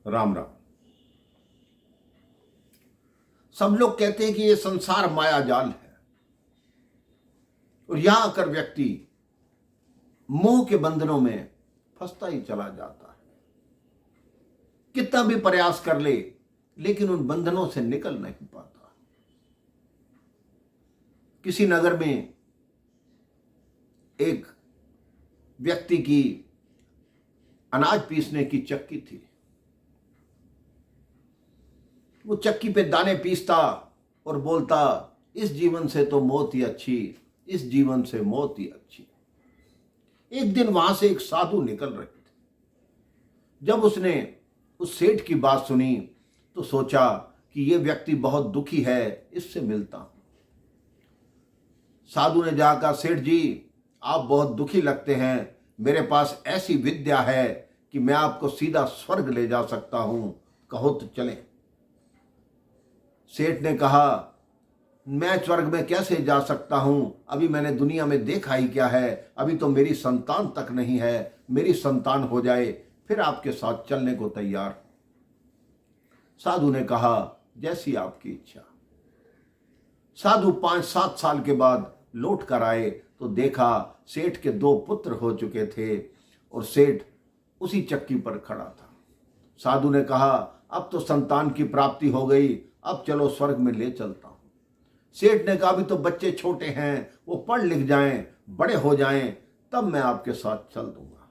राम राम। सब लोग कहते हैं कि ये संसार माया जाल है और यहां आकर व्यक्ति मोह के बंधनों में फंसता ही चला जाता है। कितना भी प्रयास कर ले लेकिन उन बंधनों से निकल नहीं पाता। किसी नगर में एक व्यक्ति की अनाज पीसने की चक्की थी। वो चक्की पे दाने पीसता और बोलता, इस जीवन से तो मौत ही अच्छी, इस जीवन से मौत ही अच्छी। एक दिन वहां से एक साधु निकल रहे थे। जब उसने उस सेठ की बात सुनी तो सोचा कि यह व्यक्ति बहुत दुखी है, इससे मिलता हूं। साधु ने जाकर, सेठ जी आप बहुत दुखी लगते हैं, मेरे पास ऐसी विद्या है कि मैं आपको सीधा स्वर्ग ले जा सकता हूं, कहो तो चलें। सेठ ने कहा, मैं स्वर्ग में कैसे जा सकता हूं, अभी मैंने दुनिया में देखा ही क्या है, अभी तो मेरी संतान तक नहीं है, मेरी संतान हो जाए फिर आपके साथ चलने को तैयार। साधु ने कहा, जैसी आपकी इच्छा। साधु 5-7 साल के बाद लौट कर आए तो देखा सेठ के 2 पुत्र हो चुके थे और सेठ उसी चक्की पर खड़ा था। साधु ने कहा, अब तो संतान की प्राप्ति हो गई, अब चलो स्वर्ग में ले चलता हूं। सेठ ने कहा, अभी तो बच्चे छोटे हैं, वो पढ़ लिख जाएं, बड़े हो जाएं, तब मैं आपके साथ चल दूंगा।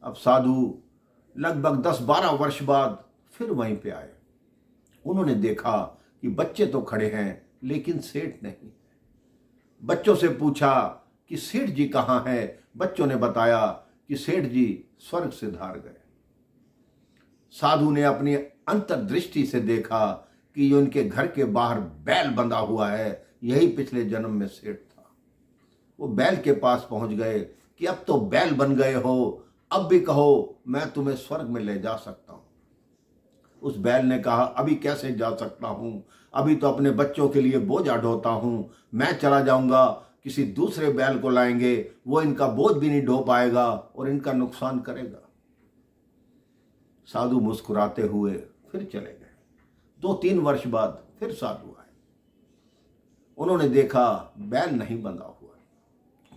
अब साधु लगभग 10-12 वर्ष बाद फिर वहीं पे आए। उन्होंने देखा कि बच्चे तो खड़े हैं लेकिन सेठ नहीं। बच्चों से पूछा कि सेठ जी कहाँ है? बच्चों ने बताया कि सेठ जी स्वर्ग से धार गए। साधु ने अपनी अंतर्दृष्टि से देखा कि जो उनके घर के बाहर बैल बंधा हुआ है, यही पिछले जन्म में सेठ था। वो बैल के पास पहुंच गए कि अब तो बैल बन गए हो, अब भी कहो मैं तुम्हें स्वर्ग में ले जा सकता हूं। उस बैल ने कहा, अभी कैसे जा सकता हूं, अभी तो अपने बच्चों के लिए बोझा ढोता हूं, मैं चला जाऊंगा किसी दूसरे बैल को लाएंगे, वो इनका बोझ भी नहीं ढो पाएगा और इनका नुकसान करेगा। साधु मुस्कुराते हुए फिर चले गए। 2-3 वर्ष बाद फिर साधु आए। उन्होंने देखा बैल नहीं बंधा हुआ।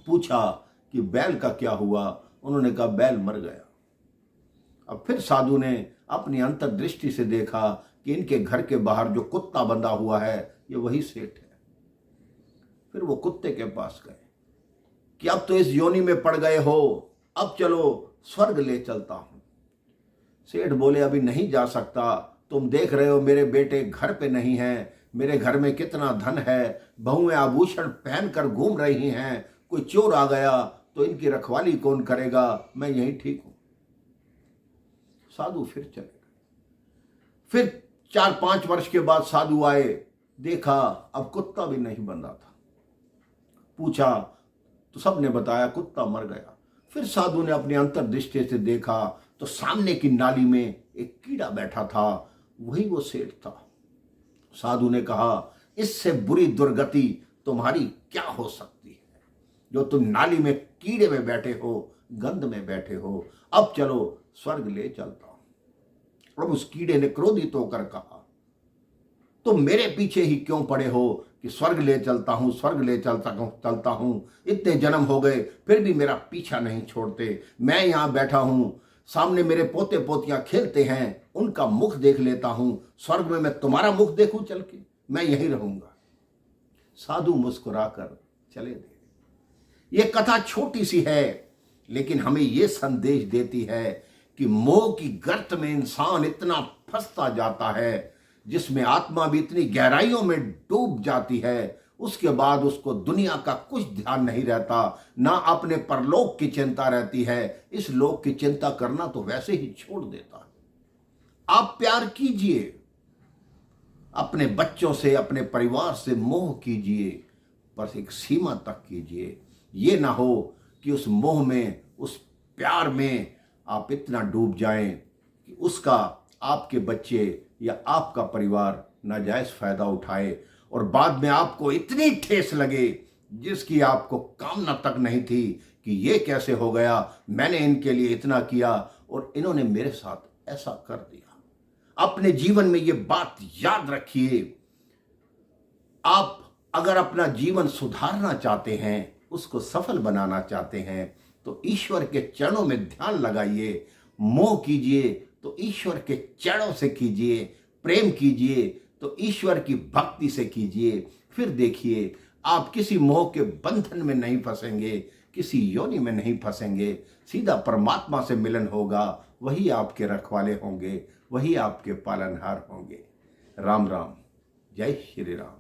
पूछा कि बैल का क्या हुआ? उन्होंने कहा बैल मर गया। अब फिर साधु ने अपनी अंतर्दृष्टि से देखा कि इनके घर के बाहर जो कुत्ता बंधा हुआ है, ये वही सेठ है। फिर वो कुत्ते के पास गए कि अब तो इस योनि में पड़ गए हो, अब चलो स्वर्ग ले चलता हूं। सेठ बोले, अभी नहीं जा सकता, तुम देख रहे हो मेरे बेटे घर पे नहीं हैं, मेरे घर में कितना धन है, बहुएं आभूषण पहनकर घूम रही हैं, कोई चोर आ गया तो इनकी रखवाली कौन करेगा, मैं यहीं ठीक हूं। साधु फिर चले गए। फिर 4-5 वर्ष के बाद साधु आए, देखा अब कुत्ता भी नहीं बंधा था। पूछा तो सबने बताया कुत्ता मर गया। फिर साधु ने अपनी अंतर्दृष्टि से देखा तो सामने की नाली में एक कीड़ा बैठा था, वही वो सेठ था। साधु ने कहा, इससे बुरी दुर्गति तुम्हारी क्या हो सकती है, जो तुम नाली में कीड़े में बैठे हो, गंध में बैठे हो, अब चलो स्वर्ग ले चलता हूं। अब उस कीड़े ने क्रोधित होकर कहा, तुम मेरे पीछे ही क्यों पड़े हो कि स्वर्ग ले चलता हूं, स्वर्ग ले चलता हूं, इतने जन्म हो गए फिर भी मेरा पीछा नहीं छोड़ते। मैं यहां बैठा हूं, सामने मेरे पोते पोतियां खेलते हैं, उनका मुख देख लेता हूं, स्वर्ग में मैं तुम्हारा मुख देखूं चल के, मैं यहीं रहूंगा। साधु मुस्कुराकर चले गए। यह कथा छोटी सी है लेकिन हमें यह संदेश देती है कि मोह की गर्त में इंसान इतना फंसता जाता है, जिसमें आत्मा भी इतनी गहराइयों में डूब जाती है, उसके बाद उसको दुनिया का कुछ ध्यान नहीं रहता, ना अपने परलोक की चिंता रहती है, इस लोक की चिंता करना तो वैसे ही छोड़ देता है। आप प्यार कीजिए, अपने बच्चों से, अपने परिवार से मोह कीजिए, पर एक सीमा तक कीजिए। ये ना हो कि उस मोह में, उस प्यार में आप इतना डूब जाएं कि उसका आपके बच्चे या आपका परिवार नाजायज फायदा उठाए और बाद में आपको इतनी ठेस लगे जिसकी आपको कामना तक नहीं थी कि ये कैसे हो गया, मैंने इनके लिए इतना किया और इन्होंने मेरे साथ ऐसा कर दिया। अपने जीवन में ये बात याद रखिए, आप अगर अपना जीवन सुधारना चाहते हैं, उसको सफल बनाना चाहते हैं, तो ईश्वर के चरणों में ध्यान लगाइए। मोह कीजिए तो ईश्वर के चरणों से कीजिए, प्रेम कीजिए तो ईश्वर की भक्ति से कीजिए। फिर देखिए, आप किसी मोह के बंधन में नहीं फंसेंगे, किसी योनि में नहीं फंसेंगे। सीधा परमात्मा से मिलन होगा, वही आपके रखवाले होंगे, वही आपके पालनहार होंगे। राम राम, जय श्री राम।